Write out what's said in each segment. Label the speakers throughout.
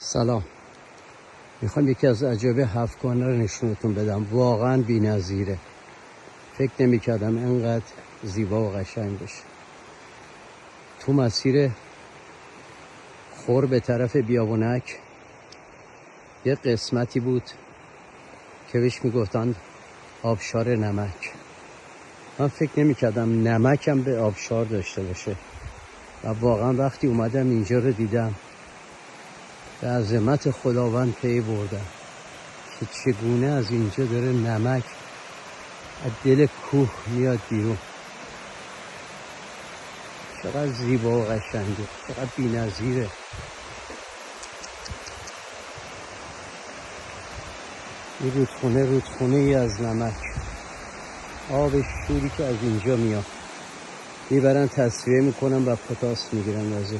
Speaker 1: سلام. میخوام یکی از عجایب هفت‌گانه رو نشونتون بدم. واقعا بی‌نظیره. فکر نمی‌کردم انقدر زیبا و قشنگ بشه. تو مسیر خور به طرف بیابونک یه قسمتی بود که بهش میگفتن آبشار نمک. من فکر نمی‌کردم نمکم به آبشار داشته باشه و واقعا وقتی اومدم اینجا رو دیدم به عظمت خداوند پی بردم که چگونه از اینجا داره نمک از دل کوه میاد بیرون. چقدر زیبا و قشنگه، چقدر بی‌نظیره. این رودخونه ای از نمک، آب شوری که از اینجا میاد میبرن تصفیه میکنن و پتاس میگیرن ازش.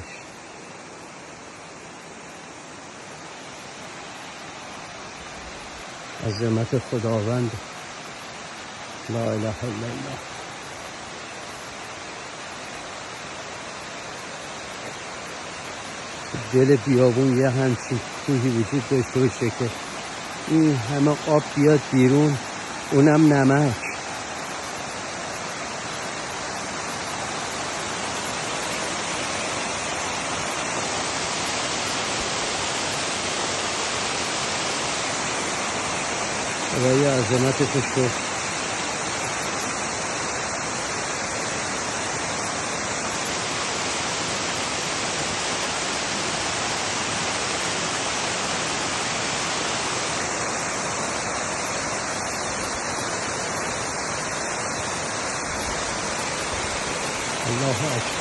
Speaker 1: عظمت خداوند، لا اله الا الله. دل بیابون یه همچین کوهی وجود داشته باشه که این همه آب بیاد بیرون، اونم نمک. خدای عظمتش رو الله اکبر.